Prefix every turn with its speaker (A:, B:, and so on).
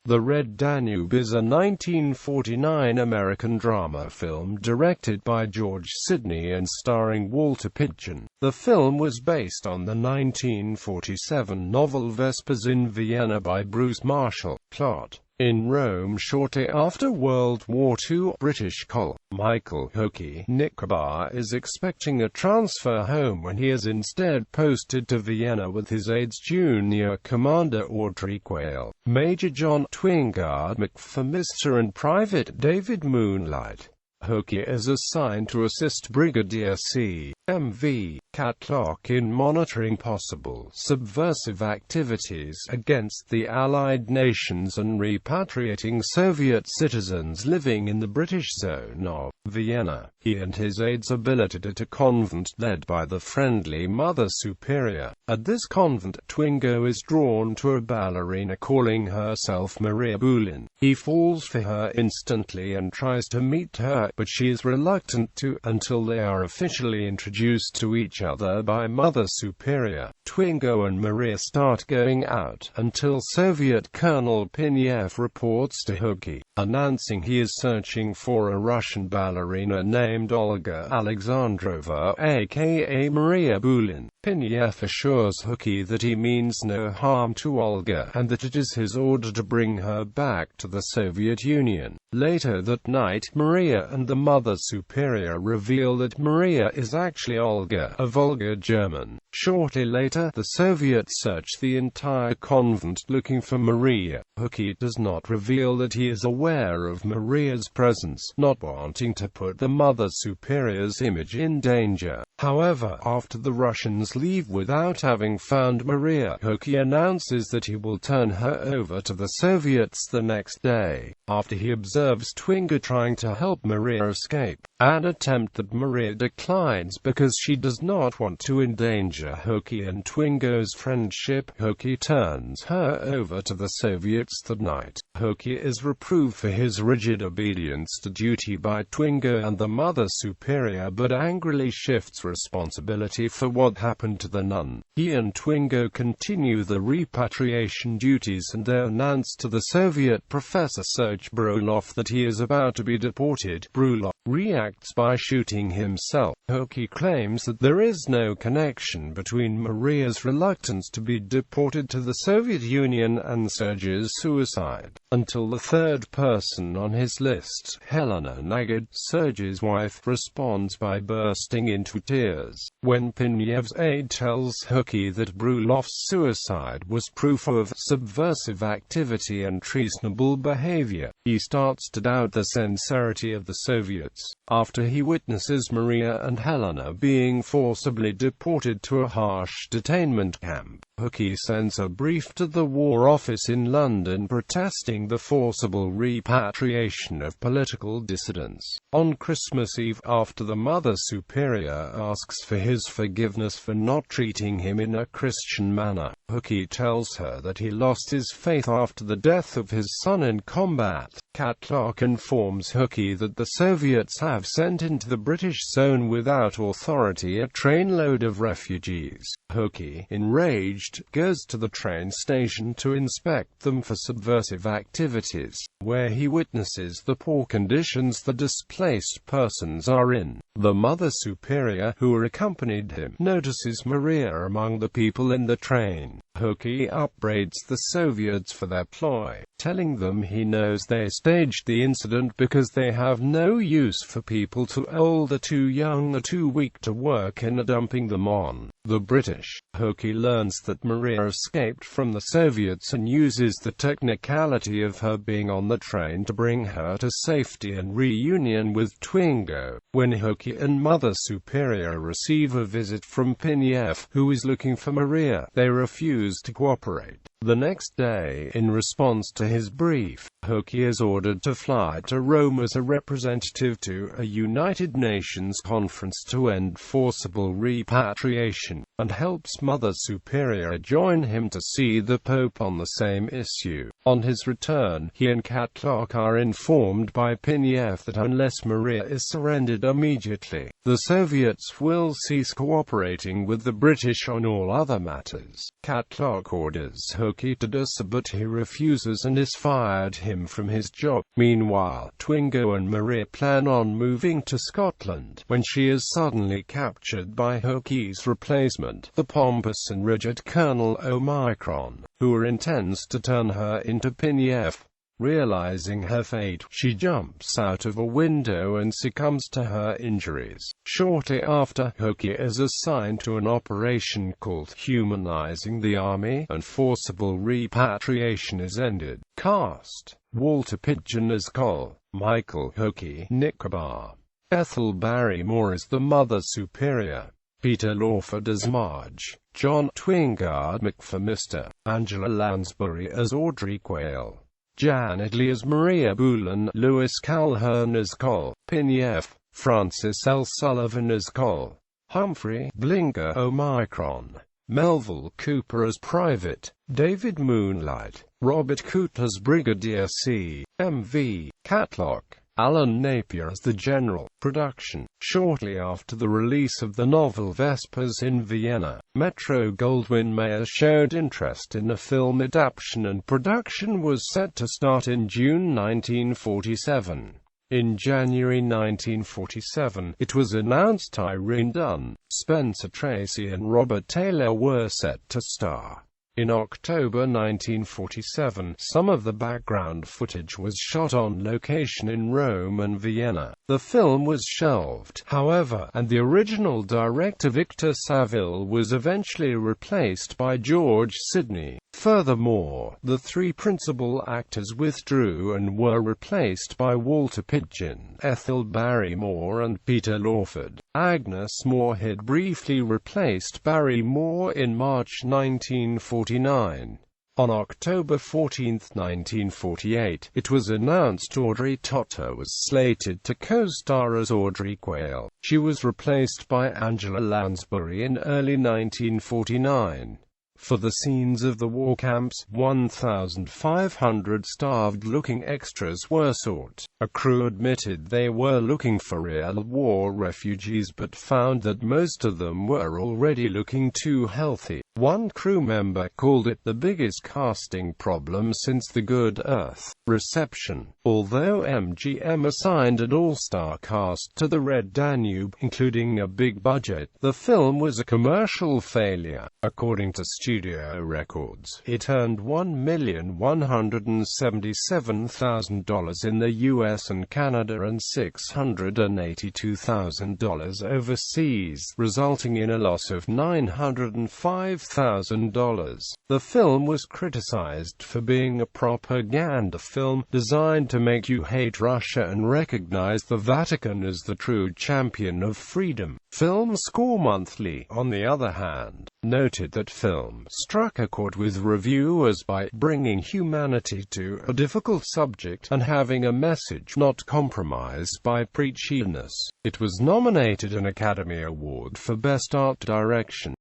A: The Red Danube is a 1949 American drama film directed by George Sidney and starring Walter Pidgeon. The film was based on the 1947 novel Vespers in Vienna by Bruce Marshall. Plot: in Rome shortly after World War II, British Col. Michael "Hooky" Knickerbar is expecting a transfer home when he is instead posted to Vienna with his aides Junior Commander Audrey Quayle, Major John Twingard McPhermister and Private David Moonlight. Hooky is assigned to assist Brigadier C.M.V. Catlock in monitoring possible subversive activities against the Allied nations and repatriating Soviet citizens living in the British zone of Vienna. He and his aides are billeted at a convent led by the friendly Mother Superior. At this convent, Twingo is drawn to a ballerina calling herself Maria Boulin. He falls for her instantly and tries to meet her, but she is reluctant to, until they are officially introduced to each other by Mother Superior. Twingo and Maria start going out, until Soviet Colonel Pinev reports to Hooky, announcing he is searching for a Russian ballerina named Olga Alexandrova, aka Maria Boulin. Pinev assures Hooky that he means no harm to Olga, and that it is his order to bring her back to the Soviet Union. Later that night, Maria and the Mother Superior reveal that Maria is actually Olga, a vulgar German. Shortly later, the Soviets search the entire convent looking for Maria. Hooky does not reveal that he is aware of Maria's presence, not wanting to put the Mother Superior's image in danger. However, after the Russians leave without having found Maria, Hooky announces that he will turn her over to the Soviets the next day, after he observes Twingo trying to help Maria escape, an attempt that Maria declines because she does not want to endanger Hooky and Twingo's friendship. Hooky turns her over to the Soviets that night. Hooky is reproved for his rigid obedience to duty by Twingo and the Mother Superior, but angrily shifts responsibility for what happened to the nun. He and Twingo continue the repatriation duties and they announce to the Soviet Professor Serge Brulov that he is about to be deported. Brulov reacts by shooting himself. Hooky claims that there is no connection between Maria's reluctance to be deported to the Soviet Union and Serge's suicide, until the third person on his list, Helena Nagard, Serge's wife, responds by bursting into tears. When Pinev's aide tells Hooky that Brulov's suicide was proof of subversive activity and treasonable behavior, he starts to doubt the sincerity of the Soviets. After he witnesses Maria and Helena being forcibly deported to a harsh detainment camp, Hooky sends a brief to the War Office in London protesting the forcible repatriation of political dissidents. On Christmas Eve, after the Mother Superior asks for his forgiveness for not treating him in a Christian manner, Hooky tells her that he lost his faith after the death of his son in combat. Catlock informs Hooky that the Soviets have sent into the British zone without authority a trainload of refugees. Hooky, enraged, goes to the train station to inspect them for subversive activities, where he witnesses the poor conditions the displaced persons are in. The Mother Superior, who accompanied him, notices Maria among the people in the train. Hooky upbraids the Soviets for their ploy, telling them he knows they staged the incident because they have no use for people too old or too young or too weak to work in dumping them on the British. Hooky learns that Maria escaped from the Soviets and uses the technicality of her being on the train to bring her to safety and reunion with Twingo. When Hooky and Mother Superior receive a visit from Pinev, who is looking for Maria, they refuse to cooperate. The next day, in response to his brief, Hoki is ordered to fly to Rome as a representative to a United Nations conference to end forcible repatriation, and helps Mother Superior join him to see the Pope on the same issue. On his return, he and Catlock are informed by Pinyev that unless Maria is surrendered immediately, the Soviets will cease cooperating with the British on all other matters. Catlock orders Hoki to do so, but he refuses and is fired from his job. Meanwhile, Twingo and Maria plan on moving to Scotland, when she is suddenly captured by Hoki's replacement, the pompous and rigid Colonel Omicron, who intends to turn her into Pinyev. Realizing her fate, she jumps out of a window and succumbs to her injuries. Shortly after, Hoki is assigned to an operation called Humanizing the Army, and forcible repatriation is ended. Cast: Walter Pidgeon as Col, Michael Hoki, Nicobar. Ethel Barrymore as the Mother Superior. Peter Lawford as Marge. John Twingard McPhermister. Angela Lansbury as Audrey Quayle. Janet Lee as Maria Boulin, Lewis Calhern as Col, Pinyev, Francis L. Sullivan as Col, Humphrey Blinker Omicron, Melville Cooper as Private, David Moonlight, Robert Coote as Brigadier C. M.V. Catlock, Alan Napier as the General. Production. Shortly after the release of the novel Vespers in Vienna, Metro-Goldwyn-Mayer showed interest in a film adaptation, and production was set to start in June 1947. In January 1947, it was announced Irene Dunne, Spencer Tracy and Robert Taylor were set to star. In October 1947, some of the background footage was shot on location in Rome and Vienna. The film was shelved, however, and the original director Victor Saville was eventually replaced by George Sidney. Furthermore, the three principal actors withdrew and were replaced by Walter Pidgeon, Ethel Barrymore and Peter Lawford. Agnes Moorehead briefly replaced Barrymore in March 1949. On October 14, 1948, it was announced Audrey Totter was slated to co-star as Audrey Quayle. She was replaced by Angela Lansbury in early 1949. For the scenes of the war camps, 1,500 starved-looking extras were sought. A crew admitted they were looking for real war refugees but found that most of them were already looking too healthy. One crew member called it the biggest casting problem since the Good Earth reception. Although MGM assigned an all-star cast to the Red Danube, including a big budget, the film was a commercial failure. According to studio records, it earned $1,177,000 in the US and Canada and $682,000 overseas, resulting in a loss of $905,000. The film was criticized for being a propaganda film, designed to make you hate Russia and recognize the Vatican as the true champion of freedom. Film Score Monthly, on the other hand, noted that film struck a chord with reviewers by bringing humanity to a difficult subject and having a message not compromised by preachiness. It was nominated an Academy Award for Best Art Direction.